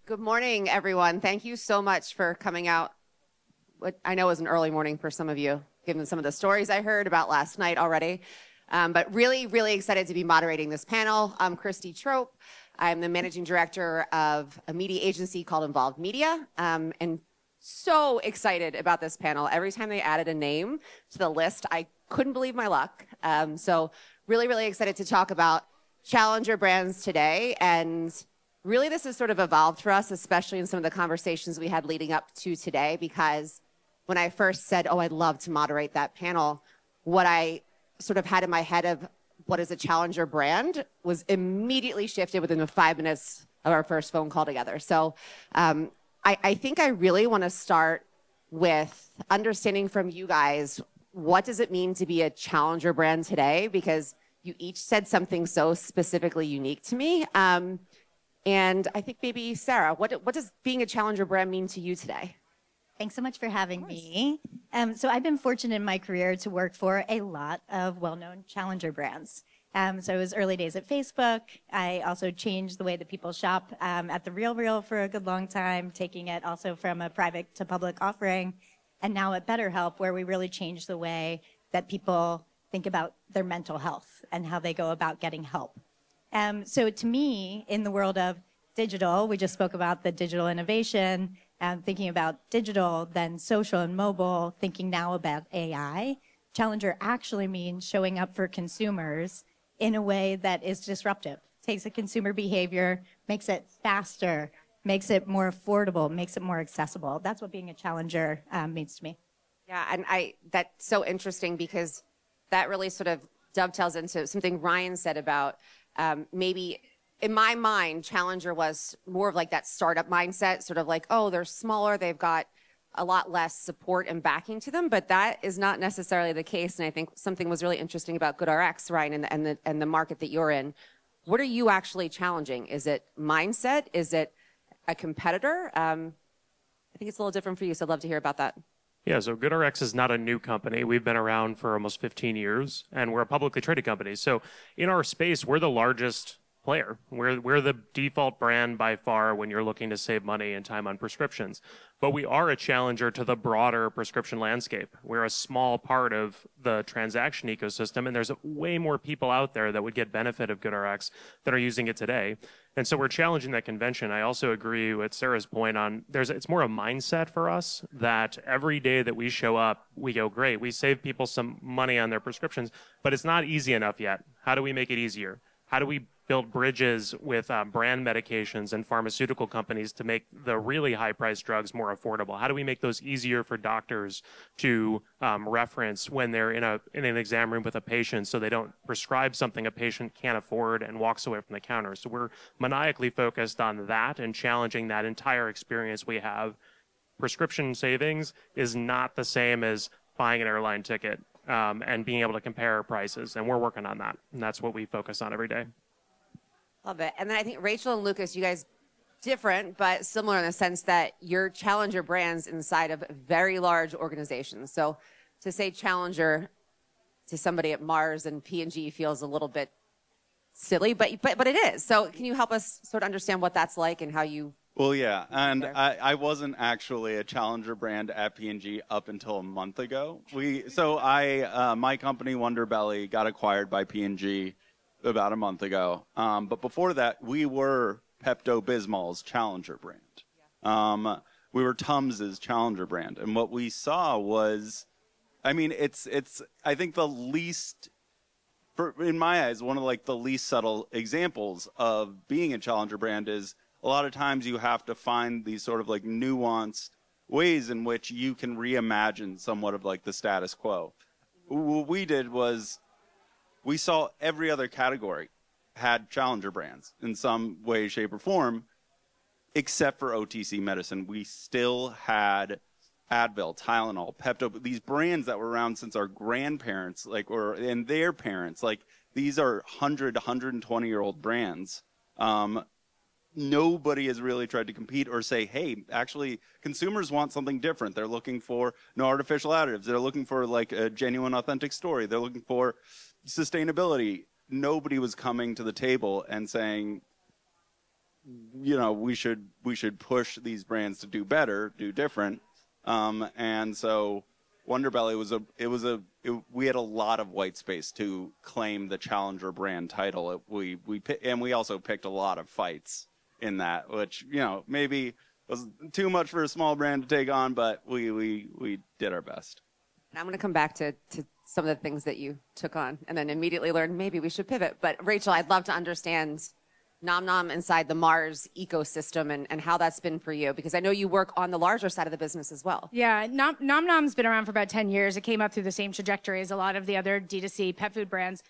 Good morning, everyone. Thank you so much for coming out. What I know is an early morning for some of you, given some of the stories I heard about last night already. But really, really excited to be moderating this panel. I'm Kristi Tropp. I'm the managing director of a media agency called Involved Media, and so excited about this panel. Every time they added a name to the list, I couldn't believe my luck. So really, really excited to talk about challenger brands today. And really, this has sort of evolved for us, especially in some of the conversations we had leading up to today, because when I first said, oh, I'd love to moderate that panel, what I sort of had in my head of what is a challenger brand was immediately shifted within the 5 minutes of our first phone call together. So I think I really want to start with understanding from you guys, what does it mean to be a challenger brand today? Because you each said something so specifically unique to me. And I think maybe, Sara, what does being a challenger brand mean to you today? Thanks so much for having me. So I've been fortunate in my career to work for a lot of well-known challenger brands. So it was early days at Facebook. I also changed the way that people shop at The RealReal for a good long time, taking it also from a private to public offering. And now at BetterHelp, where we really changed the way that people think about their mental health and how they go about getting help. So to me, in the world of digital, we just spoke about the digital innovation, thinking about digital, then social and mobile, thinking now about AI. Challenger actually means showing up for consumers in a way that is disruptive, takes a consumer behavior, makes it faster, makes it more affordable, makes it more accessible. That's what being a challenger means to me. Yeah, and that's so interesting because that really sort of dovetails into something Ryan said about maybe in my mind, challenger was more of like that startup mindset, sort of like, oh, they're smaller, they've got a lot less support and backing to them, but that is not necessarily the case. And I think something was really interesting about GoodRx, Ryan, and the market that you're in. What are you actually challenging? Is it mindset? Is it a competitor? I think it's a little different for you, so I'd love to hear about that. Yeah, so GoodRx is not a new company. We've been around for almost 15 years, and we're a publicly traded company. So in our space, we're the largest player. We're the default brand by far when you're looking to save money and time on prescriptions. But we are a challenger to the broader prescription landscape. We're a small part of the transaction ecosystem, and there's way more people out there that would get benefit of GoodRx that are using it today. And so we're challenging that convention. I also agree with Sara's point on it's more a mindset for us that every day that we show up, we go, great, we save people some money on their prescriptions, but it's not easy enough yet. How do we make it easier? How do we build bridges with brand medications and pharmaceutical companies to make the really high-priced drugs more affordable? How do we make those easier for doctors to reference when they're in an exam room with a patient so they don't prescribe something a patient can't afford and walks away from the counter? So we're maniacally focused on that and challenging that entire experience we have. Prescription savings is not the same as buying an airline ticket and being able to compare prices, and we're working on that, and that's what we focus on every day. Love it. And then I think Rachel and Lucas, you guys different, but similar in the sense that you're challenger brands inside of very large organizations. So to say challenger to somebody at Mars and P&G feels a little bit silly, but it is. So can you help us sort of understand what that's like and how you... Well, yeah, and I wasn't actually a challenger brand at P&G up until a month ago. My company, Wonderbelly, got acquired by P&G about a month ago. But before that, we were Pepto-Bismol's challenger brand. We were Tums' challenger brand. And what we saw was, I mean, it's I think the least, in my eyes, one of like the least subtle examples of being a challenger brand is a lot of times you have to find these sort of like nuanced ways in which you can reimagine somewhat of like the status quo. What we did was we saw every other category had challenger brands in some way, shape, or form, except for OTC medicine. We still had Advil, Tylenol, Pepto, these brands that were around since our grandparents, and their parents. Like, these are 100, 120-year-old brands. Nobody has really tried to compete or say, hey, actually, consumers want something different. They're looking for no artificial additives. They're looking for like a genuine, authentic story. They're looking for sustainability. Nobody was coming to the table and saying, we should push these brands to do better, do different. And so Wonderbelly we had a lot of white space to claim the challenger brand title. We also picked a lot of fights in that, which, maybe was too much for a small brand to take on, but we did our best. And I'm going to come back to some of the things that you took on and then immediately learn maybe we should pivot. But Rachel, I'd love to understand Nom Nom inside the Mars ecosystem and how that's been for you, because I know you work on the larger side of the business as well. Yeah, Nom Nom's been around for about 10 years. It came up through the same trajectory as a lot of the other D2C pet food brands.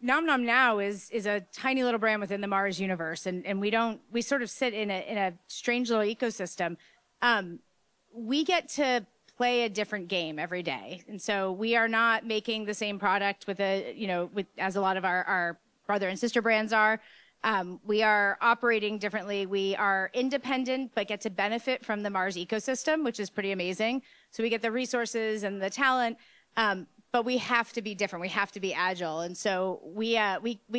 Nom Nom now is a tiny little brand within the Mars universe, and we sort of sit in a strange little ecosystem. We get to play a different game every day, and so we are not making the same product as a lot of our brother and sister brands are. We are operating differently. We are independent, but get to benefit from the Mars ecosystem, which is pretty amazing. So we get the resources and the talent, but we have to be different. We have to be agile. And so we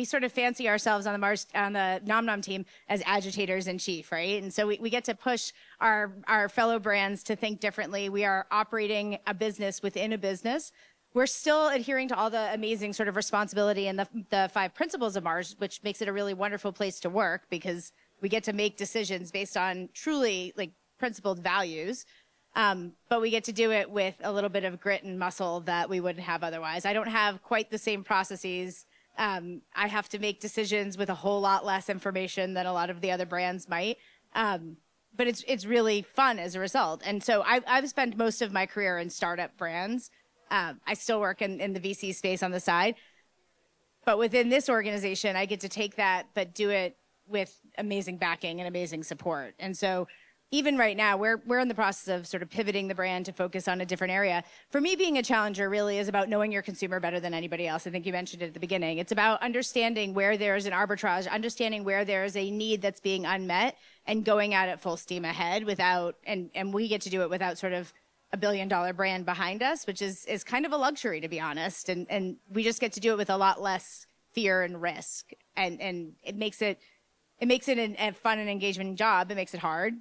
sort of fancy ourselves on the Nom Nom team as agitators in chief, right? And so we get to push our fellow brands to think differently. We are operating a business within a business. We're still adhering to all the amazing sort of responsibility and the 5 principles of Mars, which makes it a really wonderful place to work because we get to make decisions based on truly principled values. But we get to do it with a little bit of grit and muscle that we wouldn't have otherwise. I don't have quite the same processes. I have to make decisions with a whole lot less information than a lot of the other brands might. But it's really fun as a result. And so I've spent most of my career in startup brands. I still work in the VC space on the side. But within this organization, I get to take that, but do it with amazing backing and amazing support. And so even right now, we're in the process of sort of pivoting the brand to focus on a different area. For me, being a challenger really is about knowing your consumer better than anybody else. I think you mentioned it at the beginning. It's about understanding where there's an arbitrage, understanding where there's a need that's being unmet, and going at it full steam ahead without, and we get to do it without sort of a $1 billion brand behind us, which is kind of a luxury, to be honest. And we just get to do it with a lot less fear and risk. And it makes it a fun and engaging job. It makes it hard.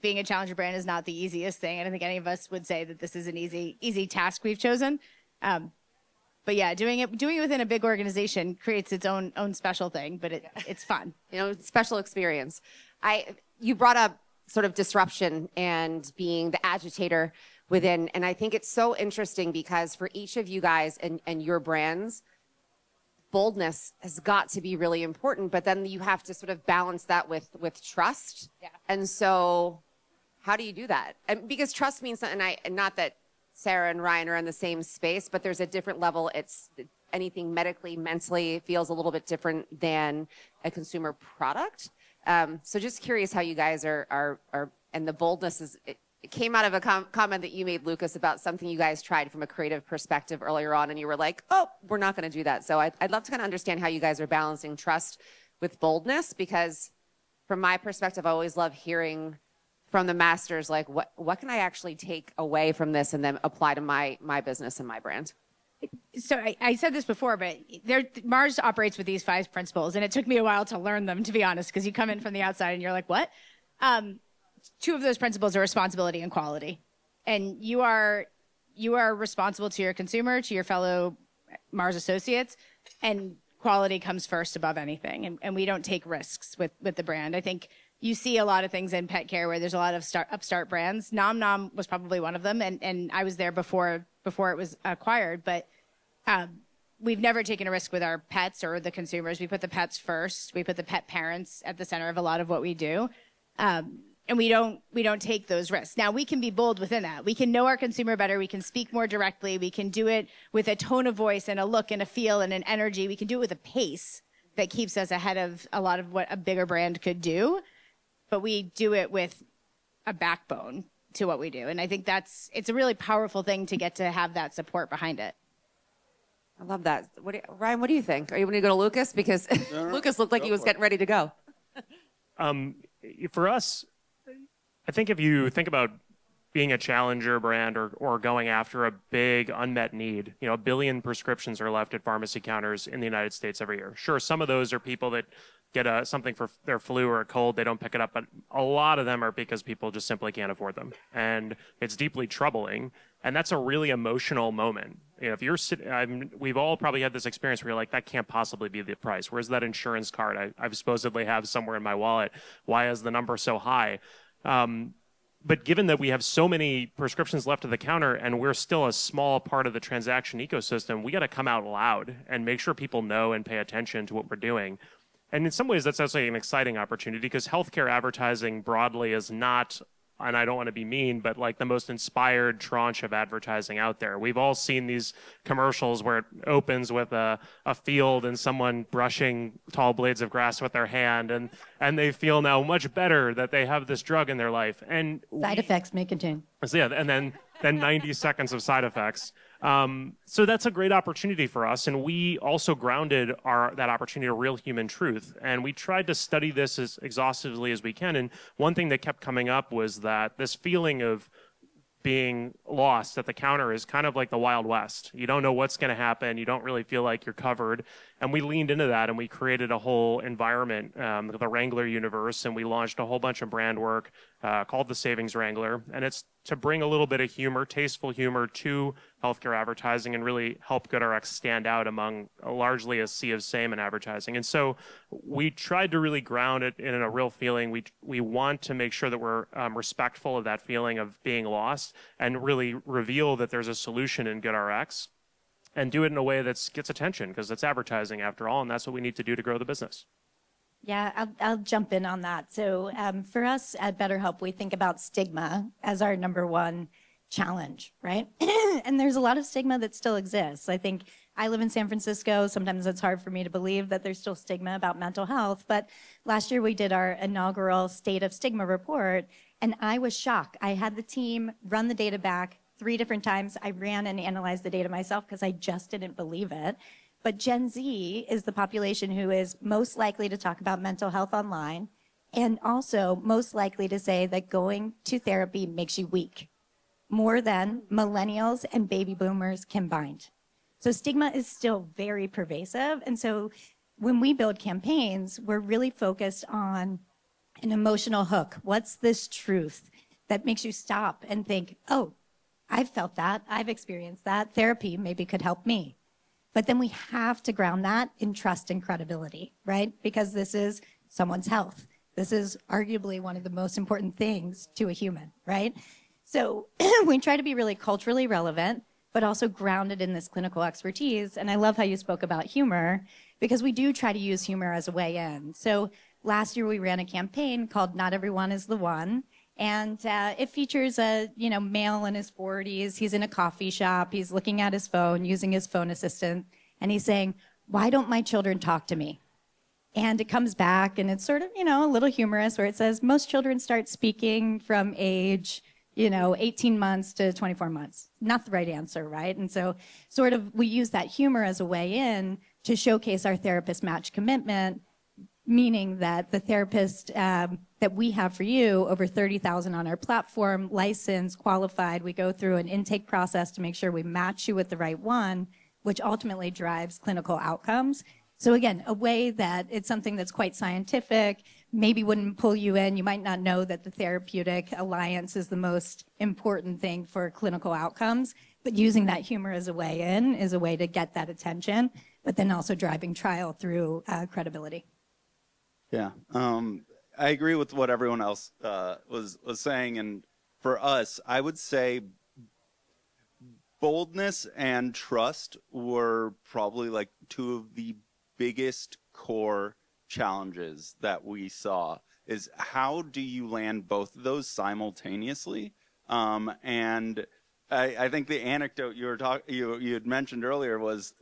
Being a challenger brand is not the easiest thing. I don't think any of us would say that this is an easy task we've chosen. But yeah, doing it within a big organization creates its own special thing, but it's fun. Special experience. You brought up sort of disruption and being the agitator within. And I think it's so interesting because for each of you guys and your brands, boldness has got to be really important, but then you have to sort of balance that with trust. Yeah. And so how do you do that? And because trust means something, and not that Sara and Ryan are in the same space, but there's a different level. It's anything medically, mentally feels a little bit different than a consumer product. So just curious how you guys are and the boldness is, it came out of a comment that you made, Lucas, about something you guys tried from a creative perspective earlier on, and you were like, oh, we're not going to do that. So I'd love to kind of understand how you guys are balancing trust with boldness, because from my perspective, I always love hearing from the masters, like, what can I actually take away from this and then apply to my business and my brand? So I said this before, but Mars operates with these 5 principles, and it took me a while to learn them, to be honest, because you come in from the outside and you're like, what? 2 of those principles are responsibility and quality. And you are responsible to your consumer, to your fellow Mars associates, and quality comes first above anything. And we don't take risks with the brand. I think you see a lot of things in pet care where there's a lot of upstart brands. Nom Nom was probably one of them, and I was there before it was acquired. But we've never taken a risk with our pets or the consumers. We put the pets first. We put the pet parents at the center of a lot of what we do. And we don't take those risks. Now, we can be bold within that. We can know our consumer better. We can speak more directly. We can do it with a tone of voice and a look and a feel and an energy. We can do it with a pace that keeps us ahead of a lot of what a bigger brand could do. But we do it with a backbone to what we do. And I think it's a really powerful thing to get to have that support behind it. I love that. Ryan, what do you think? Are you going to go to Lucas? Because Lucas looked like he was getting ready to go. For us, I think if you think about being a challenger brand or going after a big unmet need. 1 billion prescriptions are left at pharmacy counters in the United States every year. Sure, some of those are people that get something for their flu or a cold, they don't pick it up, but a lot of them are because people just simply can't afford them. And it's deeply troubling. And that's a really emotional moment. If you're sitting, we've all probably had this experience where you're like, that can't possibly be the price. Where's that insurance card I supposedly have somewhere in my wallet? Why is the number so high? But given that we have so many prescriptions left at the counter and we're still a small part of the transaction ecosystem, we got to come out loud and make sure people know and pay attention to what we're doing. And in some ways, that's actually an exciting opportunity because healthcare advertising broadly is not, and I don't want to be mean, but like the most inspired tranche of advertising out there. We've all seen these commercials where it opens with a field and someone brushing tall blades of grass with their hand, and they feel now much better that they have this drug in their life. And Side effects may continue. So yeah, and then 90 seconds of side effects. So that's a great opportunity for us, and we also grounded that opportunity to real human truth. And we tried to study this as exhaustively as we can. And one thing that kept coming up was that this feeling of being lost at the counter is kind of like the Wild West. You don't know what's going to happen. You don't really feel like you're covered. And we leaned into that, and we created a whole environment, the Wrangler universe, and we launched a whole bunch of brand work called the Savings Wrangler. And it's to bring a little bit of humor, tasteful humor, to healthcare advertising and really help GoodRx stand out among largely a sea of same in advertising. And so we tried to really ground it in a real feeling. We want to make sure that we're respectful of that feeling of being lost and really reveal that there's a solution in GoodRx and do it in a way that gets attention because it's advertising after all, and that's what we need to do to grow the business. Yeah, I'll jump in on that. So for us at BetterHelp, we think about stigma as our number one challenge, right? And there's a lot of stigma that still exists. I think I live in San Francisco. Sometimes it's hard for me to believe that there's still stigma about mental health. But last year we did our inaugural State of Stigma report, and I was shocked. I had the team run the data back 3 different times. I ran and analyzed the data myself because I just didn't believe it. But Gen Z is the population who is most likely to talk about mental health online and also most likely to say that going to therapy makes you weak, more than millennials and baby boomers combined. So stigma is still very pervasive. And so when we build campaigns, we're really focused on an emotional hook. What's this truth that makes you stop and think, oh, I've felt that, I've experienced that, therapy maybe could help me. But then we have to ground that in trust and credibility, right? Because this is someone's health. This is arguably one of the most important things to a human, right? So we try to be really culturally relevant, but also grounded in this clinical expertise. And I love how you spoke about humor, because we do try to use humor as a way in. So last year we ran a campaign called Not Everyone is the One. And it features a male in his 40s. He's in a coffee shop. He's looking at his phone, using his phone assistant. And he's saying, why don't my children talk to me? And it comes back, and it's sort of, a little humorous, where it says most children start speaking from age 18 months to 24 months. Not the right answer, right? And so sort of we use that humor as a way in to showcase our therapist match commitment, meaning that the therapist that we have for you, over 30,000 on our platform, licensed, qualified. We go through an intake process to make sure we match you with the right one, which ultimately drives clinical outcomes. So again, a way that it's something that's quite scientific, maybe wouldn't pull you in. You might not know that the therapeutic alliance is the most important thing for clinical outcomes, but using that humor as a way in is a way to get that attention, but then also driving trial through credibility. Yeah, I agree with what everyone else was saying, and for us, I would say boldness and trust were probably like 2 of the biggest core challenges that we saw. Is how do you land both of those simultaneously? And I think the anecdote you had mentioned earlier was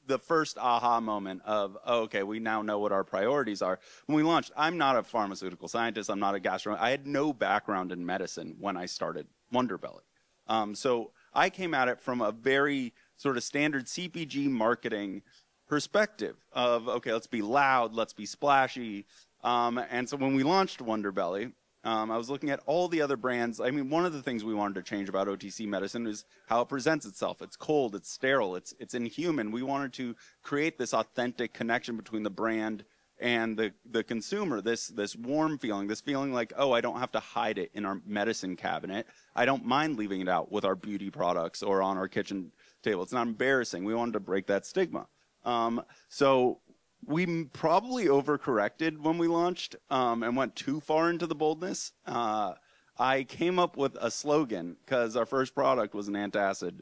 the first aha moment of, oh, okay, we now know what our priorities are. When we launched, I'm not a pharmaceutical scientist. I'm not a gastroenterologist. I had no background in medicine when I started Wonderbelly. So I came at it from a very sort of standard CPG marketing perspective of, okay, let's be loud, let's be splashy. And so when we launched Wonderbelly, I was looking at all the other brands. I mean, one of the things we wanted to change about OTC medicine is how it presents itself. It's cold, it's sterile, it's inhuman. We wanted to create this authentic connection between the brand and the consumer, this warm feeling, this feeling like, oh, I don't have to hide it in our medicine cabinet. I don't mind leaving it out with our beauty products or on our kitchen table. It's not embarrassing. We wanted to break that stigma. So we probably overcorrected when we launched and went too far into the boldness. I came up with a slogan because our first product was an antacid,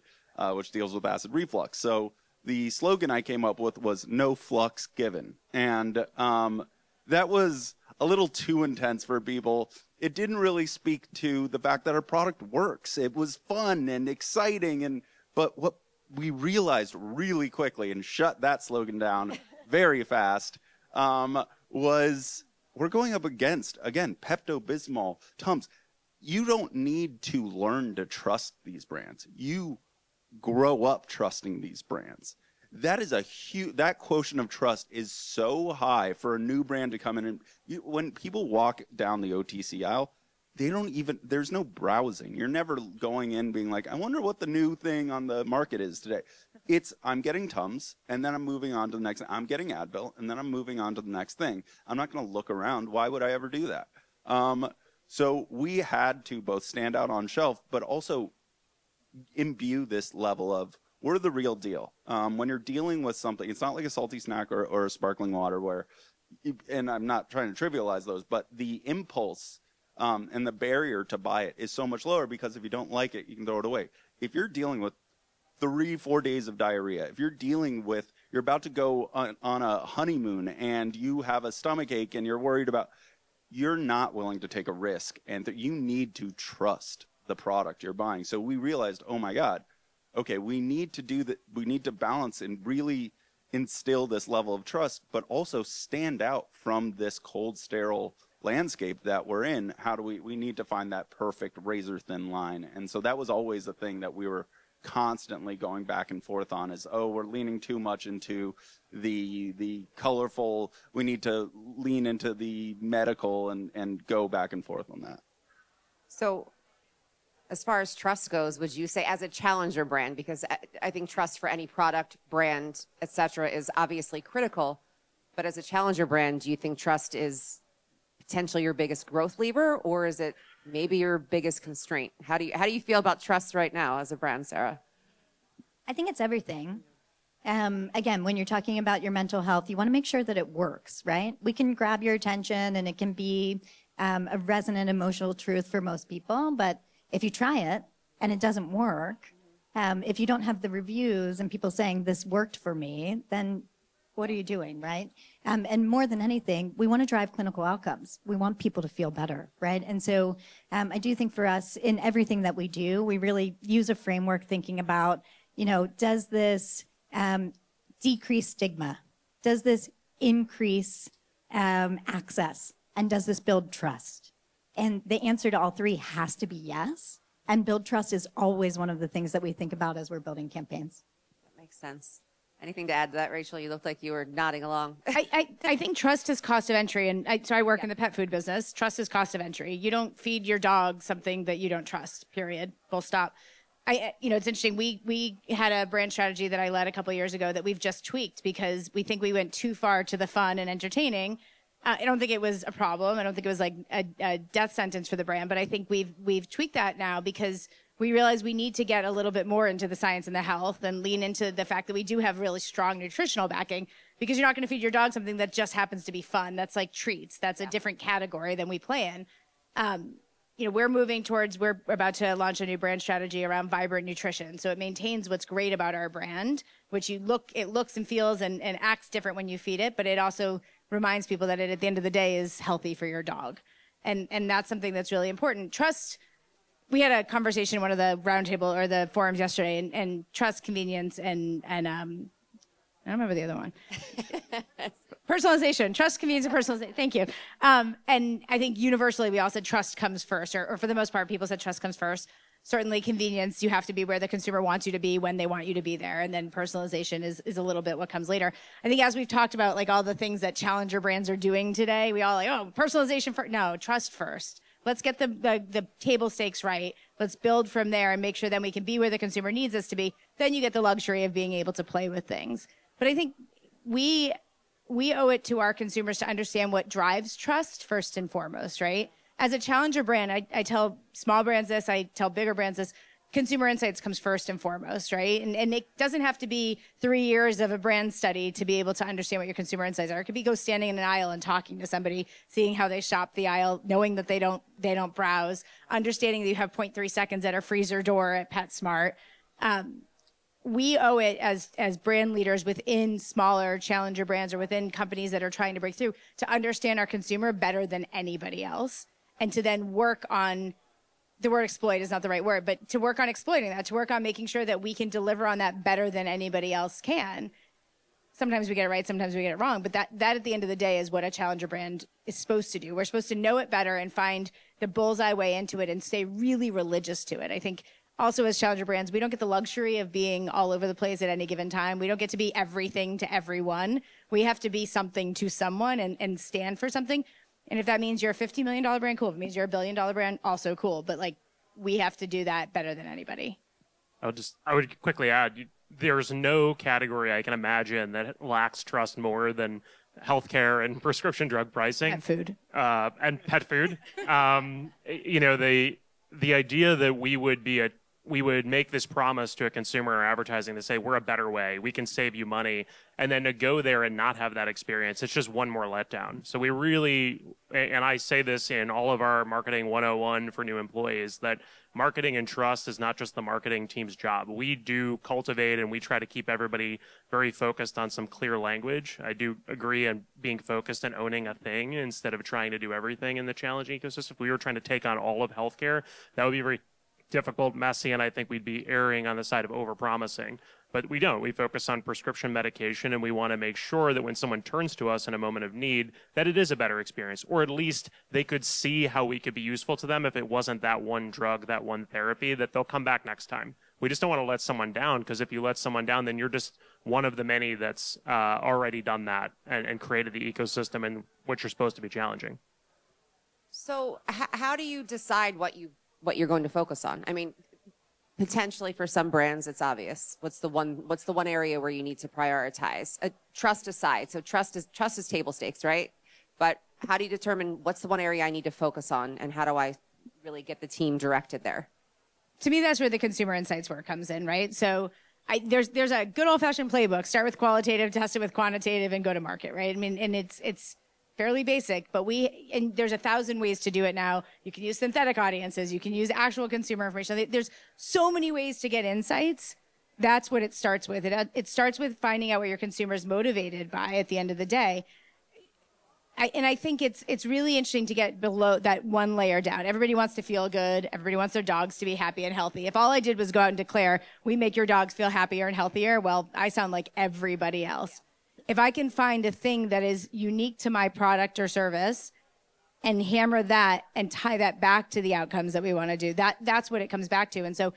which deals with acid reflux. So the slogan I came up with was "No flux given," and that was a little too intense for people. It didn't really speak to the fact that our product works. It was fun and exciting, but what we realized really quickly and shut that slogan down very fast, was we're going up against, again, Pepto-Bismol, Tums. You don't need to learn to trust these brands. You grow up trusting these brands. That is that quotient of trust is so high for a new brand to come in. And when people walk down the OTC aisle, there's no browsing. You're never going in being like, I wonder what the new thing on the market is today. I'm getting Tums, and then I'm moving on to the next. I'm getting Advil, and then I'm moving on to the next thing. I'm not going to look around. Why would I ever do that? So we had to both stand out on shelf, but also imbue this level of, we're the real deal. When you're dealing with something, it's not like a salty snack or a sparkling water where, and I'm not trying to trivialize those, but the impulse and the barrier to buy it is so much lower because if you don't like it, you can throw it away. If you're dealing with 3-4 days of diarrhea, if you're about to go on a honeymoon and you have a stomach ache and you're worried about, you're not willing to take a risk, and you need to trust the product you're buying. So we realized, oh my God, okay, we need to do that. We need to balance and really instill this level of trust, but also stand out from this cold, sterile landscape that we're in. How do we need to find that perfect razor thin line. And so that was always the thing that we were constantly going back and forth on is, oh, we're leaning too much into the colorful. We need to lean into the medical and go back and forth on that. So as far as trust goes, would you say as a challenger brand, because I think trust for any product, brand, et cetera, is obviously critical, but as a challenger brand, do you think trust is potentially your biggest growth lever, or is it maybe your biggest constraint? How do you feel about trust right now as a brand, Sara? I think it's everything. Again, when you're talking about your mental health, you want to make sure that it works, right? We can grab your attention and it can be a resonant emotional truth for most people, but if you try it and it doesn't work, if you don't have the reviews and people saying this worked for me, then what are you doing, right? And more than anything, we want to drive clinical outcomes. We want people to feel better, right? And so I do think for us, in everything that we do, we really use a framework thinking about, does this decrease stigma? Does this increase access? And does this build trust? And the answer to all three has to be yes. And build trust is always one of the things that we think about as we're building campaigns. That makes sense. Anything to add to that, Rachel? You looked like you were nodding along. I think trust is cost of entry. And so I work in the pet food business. Trust is cost of entry. You don't feed your dog something that you don't trust, period, full stop. It's interesting. We had a brand strategy that I led a couple of years ago that we've just tweaked because we think we went too far to the fun and entertaining. I don't think it was a problem. I don't think it was like a death sentence for the brand, but I think we've tweaked that now because we realize we need to get a little bit more into the science and the health and lean into the fact that we do have really strong nutritional backing because you're not going to feed your dog something that just happens to be fun. That's like treats. That's a different category than we play in. We're about to launch a new brand strategy around vibrant nutrition. So it maintains what's great about our brand, which it looks and feels and acts different when you feed it, but it also reminds people that it, at the end of the day, is healthy for your dog. And that's something that's really important. Trust, we had a conversation in one of the roundtable or the forums yesterday, and trust, convenience, and I don't remember the other one. Personalization, trust, convenience, and personalization. Thank you. And I think universally we all said trust comes first, or for the most part, people said trust comes first. Certainly convenience, you have to be where the consumer wants you to be when they want you to be there. And then personalization is a little bit what comes later. I think as we've talked about, like all the things that challenger brands are doing today, we all like, oh, personalization first. No, trust first. let's get the table stakes right. Let's build from there and make sure then we can be where the consumer needs us to be. Then you get the luxury of being able to play with things. But I think we owe it to our consumers to understand what drives trust first and foremost, right? As a challenger brand, I tell small brands this, I tell bigger brands this, consumer insights comes first and foremost, right? And it doesn't have to be 3 years of a brand study to be able to understand what your consumer insights are. It could be go standing in an aisle and talking to somebody, seeing how they shop the aisle, knowing that they don't browse, understanding that you have 0.3 seconds at a freezer door at PetSmart. We owe it as brand leaders within smaller challenger brands or within companies that are trying to break through to understand our consumer better than anybody else, and to then work on, the word exploit is not the right word, but to work on exploiting that, to work on making sure that we can deliver on that better than anybody else can. Sometimes we get it right, sometimes we get it wrong, but that at the end of the day is what a challenger brand is supposed to do. We're supposed to know it better and find the bullseye way into it and stay really religious to it. I think also as challenger brands, we don't get the luxury of being all over the place at any given time. We don't get to be everything to everyone. We have to be something to someone and stand for something. And if that means you're a $50 million brand, cool. If it means you're a $1 billion brand, also cool. But like, we have to do that better than anybody. I would quickly add, there's no category I can imagine that lacks trust more than healthcare and prescription drug pricing. Pet food. And pet food. The idea that we would make this promise to a consumer or advertising to say, we're a better way, we can save you money, and then to go there and not have that experience, it's just one more letdown. So we really, and I say this in all of our marketing 101 for new employees, that marketing and trust is not just the marketing team's job. We do cultivate and we try to keep everybody very focused on some clear language. I do agree on being focused and owning a thing instead of trying to do everything in the challenge ecosystem. If we were trying to take on all of healthcare, that would be very difficult, messy, and I think we'd be erring on the side of over-promising. But we don't. We focus on prescription medication, and we want to make sure that when someone turns to us in a moment of need, that it is a better experience, or at least they could see how we could be useful to them if it wasn't that one drug, that one therapy, that they'll come back next time. We just don't want to let someone down, because if you let someone down, then you're just one of the many that's already done that and created the ecosystem and what you're supposed to be challenging. So how do you decide what you're going to focus on? I mean, potentially for some brands, it's obvious. What's the one area where you need to prioritize? Trust aside. So trust is table stakes, right? But how do you determine what's the one area I need to focus on, and how do I really get the team directed there? To me, that's where the consumer insights work comes in, right? So there's a good old-fashioned playbook. Start with qualitative, test it with quantitative, and go to market, right? I mean, and it's fairly basic, but there's 1,000 ways to do it now. You can use synthetic audiences. You can use actual consumer information. There's so many ways to get insights. That's what it starts with. It starts with finding out what your consumer is motivated by at the end of the day. I think it's really interesting to get below that one layer down. Everybody wants to feel good. Everybody wants their dogs to be happy and healthy. If all I did was go out and declare, we make your dogs feel happier and healthier, well, I sound like everybody else. If I can find a thing that is unique to my product or service and hammer that and tie that back to the outcomes that we want to do, that's what it comes back to. And so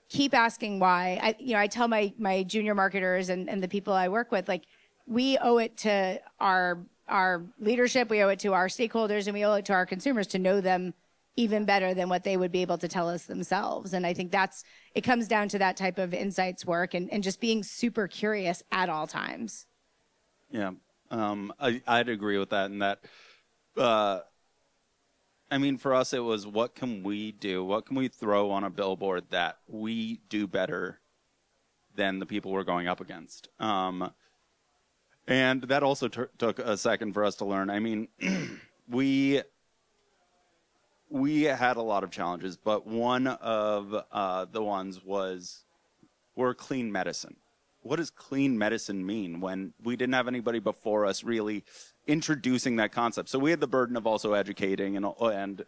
keep asking why. I tell my junior marketers and the people I work with, like, we owe it to our leadership, we owe it to our stakeholders, and we owe it to our consumers to know them even better than what they would be able to tell us themselves. And I think it comes down to that type of insights work and just being super curious at all times. Yeah, I'd agree with that. And that, for us, it was, what can we do? What can we throw on a billboard that we do better than the people we're going up against? And that also took a second for us to learn. I mean, we had a lot of challenges, but one of the ones was, we're clean medicine. What does clean medicine mean when we didn't have anybody before us really introducing that concept? So we had the burden of also educating and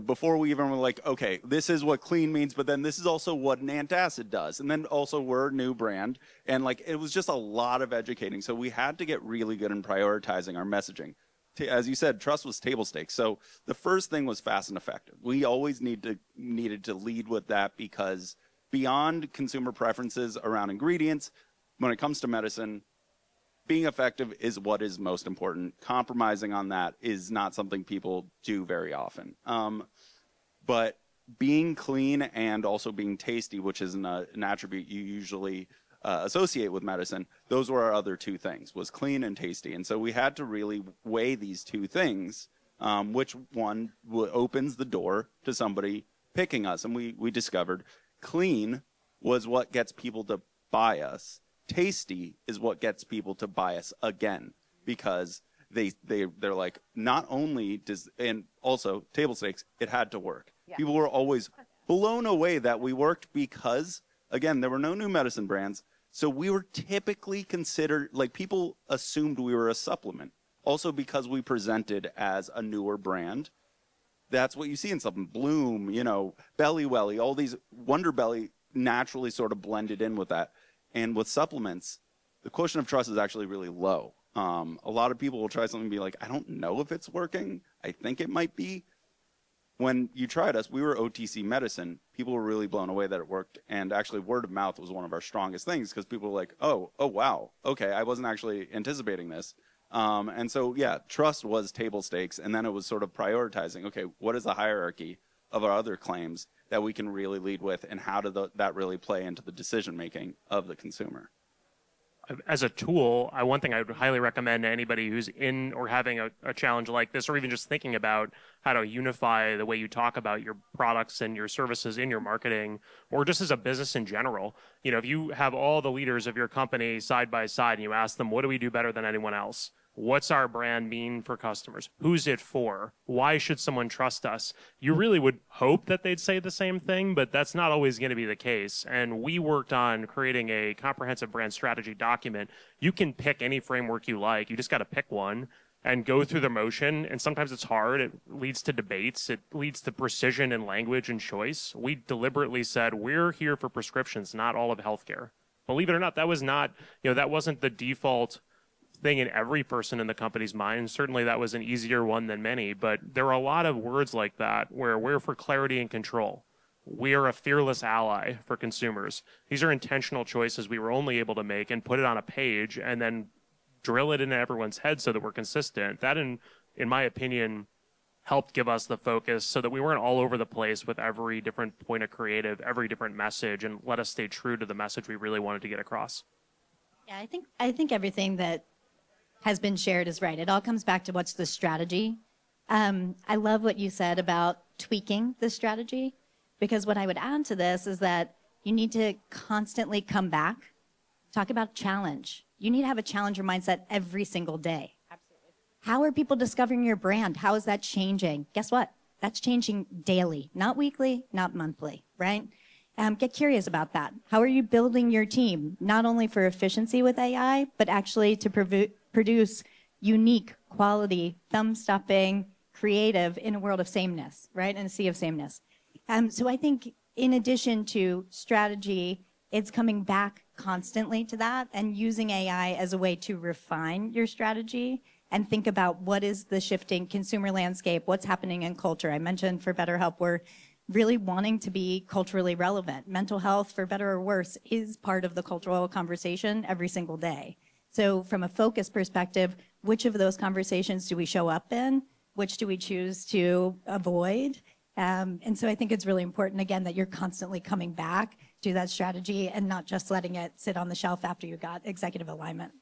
before we even were like, okay, this is what clean means, but then this is also what an antacid does. And then also we're a new brand. And like, it was just a lot of educating. So we had to get really good in prioritizing our messaging. As you said, trust was table stakes. So the first thing was fast and effective. We always needed to lead with that, because beyond consumer preferences around ingredients, when it comes to medicine, being effective is what is most important. Compromising on that is not something people do very often. But being clean and also being tasty, which is an attribute you usually associate with medicine, those were our other two things, was clean and tasty. And so we had to really weigh these two things, which one opens the door to somebody picking us. And we discovered clean was what gets people to buy us. Tasty is what gets people to buy us again, because they're like, not only does, and also table stakes, it had to work. Yeah. People were always blown away that we worked because, again, there were no new medicine brands. So we were typically considered, like, people assumed we were a supplement. Also because we presented as a newer brand. That's what you see in supplement. Bloom, Belly Welly, all these, Wonderbelly naturally sort of blended in with that. And with supplements, the quotient of trust is actually really low. A lot of people will try something and be like, I don't know if it's working. I think it might be. When you tried us, we were OTC medicine. People were really blown away that it worked. And actually, word of mouth was one of our strongest things, because people were like, oh, wow. Okay, I wasn't actually anticipating this. And so, yeah, trust was table stakes. And then it was sort of prioritizing, okay, what is the hierarchy of our other claims that we can really lead with, and how does that really play into the decision-making of the consumer? As a tool, one thing I would highly recommend to anybody who's in or having a challenge like this, or even just thinking about how to unify the way you talk about your products and your services in your marketing, or just as a business in general. If you have all the leaders of your company side by side and you ask them, what do we do better than anyone else? What's our brand mean for customers? Who's it for? Why should someone trust us? You really would hope that they'd say the same thing, but that's not always going to be the case. And we worked on creating a comprehensive brand strategy document. You can pick any framework you like. You just got to pick one and go through the motion. And sometimes it's hard. It leads to debates. It leads to precision in language and choice. We deliberately said, we're here for prescriptions, not all of healthcare. Believe it or not, that was not, that wasn't the default thing in every person in the company's mind. Certainly that was an easier one than many, but there are a lot of words like that where we're for clarity and control. We are a fearless ally for consumers. These are intentional choices we were only able to make and put it on a page and then drill it into everyone's head so that we're consistent. That, in my opinion, helped give us the focus so that we weren't all over the place with every different point of creative, every different message, and let us stay true to the message we really wanted to get across. Yeah, I think everything that has been shared is right. It all comes back to what's the strategy. I love what you said about tweaking the strategy, because what I would add to this is that you need to constantly come back, talk about challenge. You need to have a challenger mindset every single day. Absolutely. How are people discovering your brand? How is that changing? Guess what? That's changing daily, not weekly, not monthly, right? Get curious about that. How are you building your team, not only for efficiency with AI, but actually to produce unique, quality, thumb-stopping, creative in a world of sameness, right? In a sea of sameness. So I think in addition to strategy, it's coming back constantly to that and using AI as a way to refine your strategy and think about what is the shifting consumer landscape, what's happening in culture. I mentioned for BetterHelp, we're really wanting to be culturally relevant. Mental health, for better or worse, is part of the cultural conversation every single day. So from a focus perspective, which of those conversations do we show up in? Which do we choose to avoid? And so I think it's really important, again, that you're constantly coming back to that strategy and not just letting it sit on the shelf after you got executive alignment.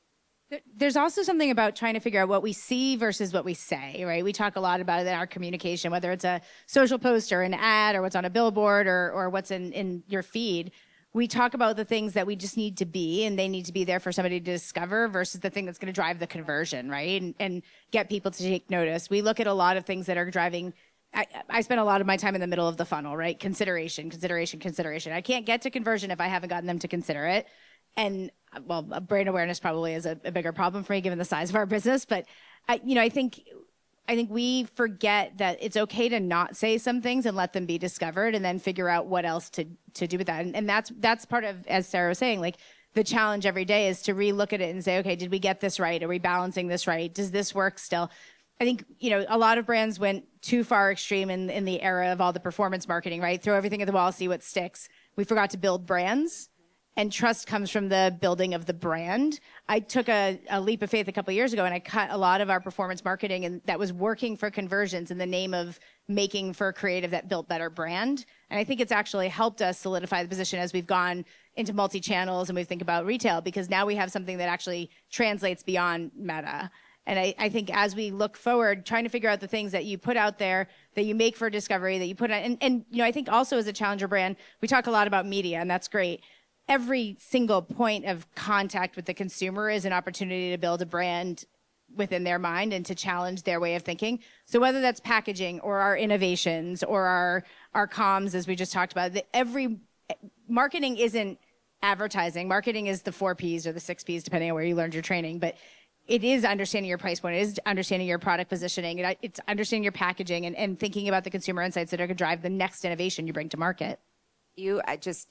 There's also something about trying to figure out what we see versus what we say, right? We talk a lot about it in our communication, whether it's a social post or an ad or what's on a billboard or what's in your feed. We talk about the things that we just need to be, and they need to be there for somebody to discover versus the thing that's going to drive the conversion, right? And get people to take notice. We look at a lot of things that are driving. I spend a lot of my time in the middle of the funnel, right? Consideration. I can't get to conversion if I haven't gotten them to consider it. And well, brand awareness probably is a bigger problem for me given the size of our business. But I think we forget that it's okay to not say some things and let them be discovered, and then figure out what else to do with that. And that's part of, as Sara was saying, like the challenge every day is to relook at it and say, okay, did we get this right? Are we balancing this right? Does this work still? I think, a lot of brands went too far extreme in the era of all the performance marketing, right? Throw everything at the wall, see what sticks. We forgot to build brands. And trust comes from the building of the brand. I took a leap of faith a couple of years ago, and I cut a lot of our performance marketing, and that was working for conversions in the name of making for creative that built better brand. And I think it's actually helped us solidify the position as we've gone into multi-channels and we think about retail, because now we have something that actually translates beyond Meta. And I think as we look forward, trying to figure out the things that you put out there, that you make for discovery, that you put out, and I think also as a challenger brand, we talk a lot about media, and that's great. Every single point of contact with the consumer is an opportunity to build a brand within their mind and to challenge their way of thinking. So whether that's packaging or our innovations or our comms, as we just talked about, every marketing isn't advertising. Marketing is the 4 Ps or the 6 Ps, depending on where you learned your training. But it is understanding your price point. It is understanding your product positioning. It's understanding your packaging and thinking about the consumer insights that are going to drive the next innovation you bring to market. It's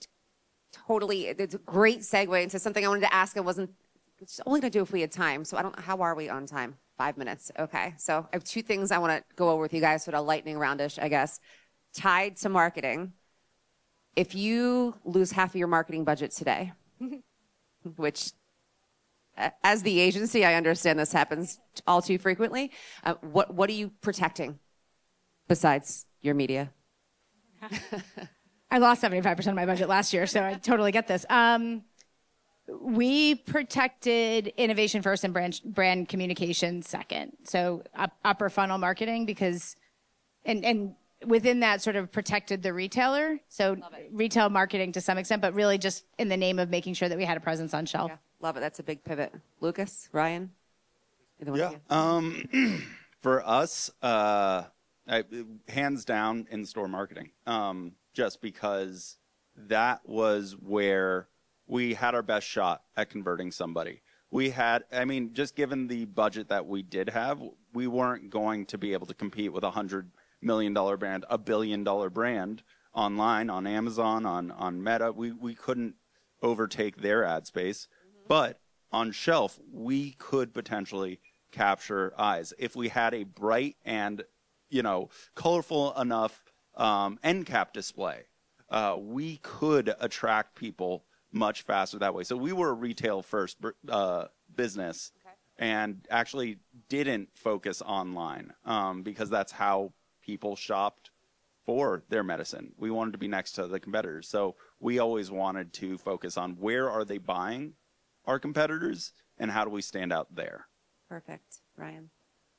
a great segue into something I wanted to ask. It's only going to do if we had time. So how are we on time? 5 minutes. Okay. So I have 2 things I want to go over with you guys, sort of lightning roundish, I guess, tied to marketing. If you lose half of your marketing budget today, which as the agency, I understand this happens all too frequently. What are you protecting besides your media? I lost 75% of my budget last year, so I totally get this. We protected innovation first and brand communication second. So upper funnel marketing, because, and within that sort of protected the retailer. So retail marketing to some extent, but really just in the name of making sure that we had a presence on shelf. Yeah, love it. That's a big pivot. Lucas, Ryan? For us, hands down in-store marketing. Just because that was where we had our best shot at converting somebody. Just given the budget that we did have, we weren't going to be able to compete with $100 million brand, $1 billion brand online, on Amazon, on Meta. We couldn't overtake their ad space. But on shelf, we could potentially capture eyes. If we had a bright and, colorful enough end cap display, we could attract people much faster that way. So we were a retail first business, and actually didn't focus online because that's how people shopped for their medicine. We wanted to be next to the competitors. So we always wanted to focus on where are they buying our competitors and how do we stand out there. Perfect. Ryan?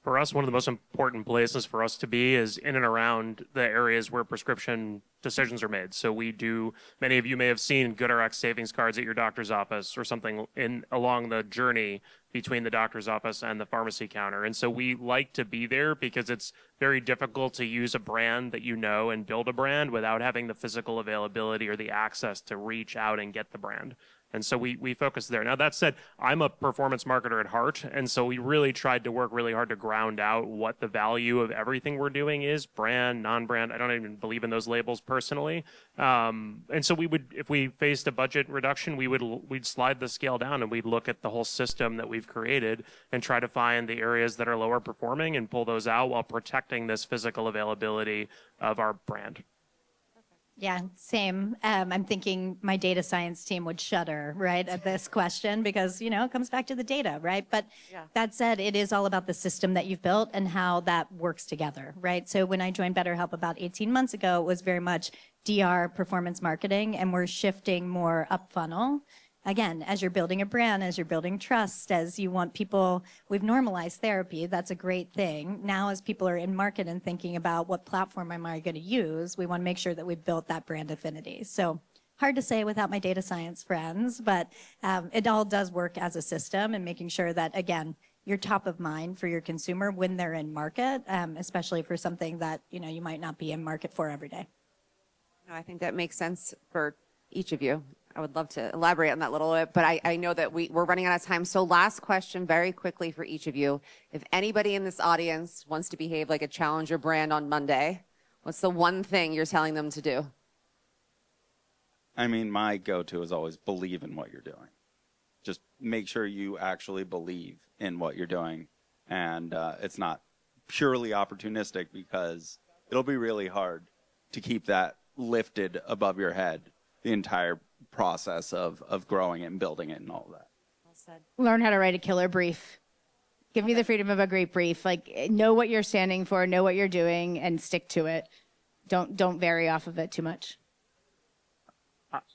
For us, one of the most important places for us to be is in and around the areas where prescription decisions are made. So many of you may have seen GoodRx savings cards at your doctor's office or something along the journey between the doctor's office and the pharmacy counter. And so we like to be there because it's very difficult to use a brand that you know and build a brand without having the physical availability or the access to reach out and get the brand. And so we focus there. Now, that said, I'm a performance marketer at heart, and so we really tried to work really hard to ground out what the value of everything we're doing is, brand, non-brand. I don't even believe in those labels personally. And so if we faced a budget reduction, we'd slide the scale down and we'd look at the whole system that we've created and try to find the areas that are lower performing and pull those out while protecting this physical availability of our brand. Yeah, same. I'm thinking my data science team would shudder, right, at this question because, it comes back to the data, right? But that said, it is all about the system that you've built and how that works together, right? So when I joined BetterHelp about 18 months ago, it was very much DR performance marketing, and we're shifting more up funnel. Again, as you're building a brand, as you're building trust, as you want people, we've normalized therapy. That's a great thing. Now, as people are in market and thinking about what platform am I going to use, we want to make sure that we've built that brand affinity. So hard to say without my data science friends, but it all does work as a system and making sure that, again, you're top of mind for your consumer when they're in market, especially for something that, you might not be in market for every day. No, I think that makes sense for each of you. I would love to elaborate on that a little bit, but I know that we're running out of time. So last question very quickly for each of you. If anybody in this audience wants to behave like a challenger brand on Monday, what's the one thing you're telling them to do? My go-to is always believe in what you're doing. Just make sure you actually believe in what you're doing. And it's not purely opportunistic, because it'll be really hard to keep that lifted above your head the entire process of growing it and building it and all of that. Learn how to write a killer brief. Give me the freedom of a great brief. Like, know what you're standing for, know what you're doing, and stick to it. Don't vary off of it too much.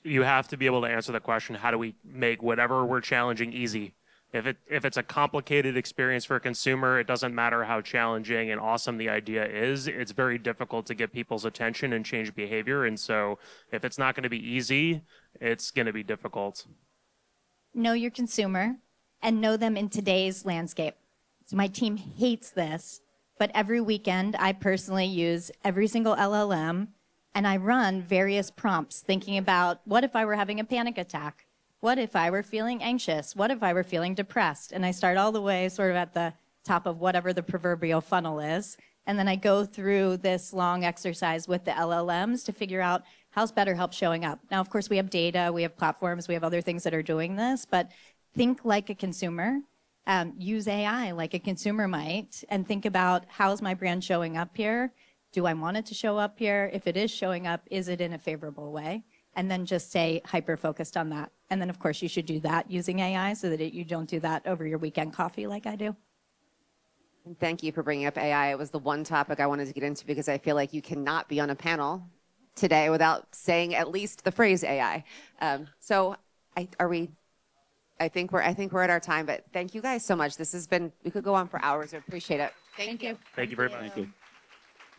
You have to be able to answer the question, how do we make whatever we're challenging easy? If it's a complicated experience for a consumer, it doesn't matter how challenging and awesome the idea is. It's very difficult to get people's attention and change behavior. And so if it's not going to be easy, it's going to be difficult. Know your consumer and know them in today's landscape. So my team hates this, but every weekend I personally use every single LLM and I run various prompts thinking about, what if I were having a panic attack? What if I were feeling anxious? What if I were feeling depressed? And I start all the way sort of at the top of whatever the proverbial funnel is. And then I go through this long exercise with the LLMs to figure out, how's BetterHelp showing up? Now, of course, we have data, we have platforms, we have other things that are doing this, but think like a consumer. Use AI like a consumer might, and think about, how's my brand showing up here? Do I want it to show up here? If it is showing up, is it in a favorable way? And then just stay hyper-focused on that. And then, of course, you should do that using AI so that you don't do that over your weekend coffee like I do. And thank you for bringing up AI. It was the one topic I wanted to get into because I feel like you cannot be on a panel today without saying at least the phrase AI. I think we're at our time, but thank you guys so much. This has been, we could go on for hours. I appreciate it. Thank you. Thank you very much. Thank you.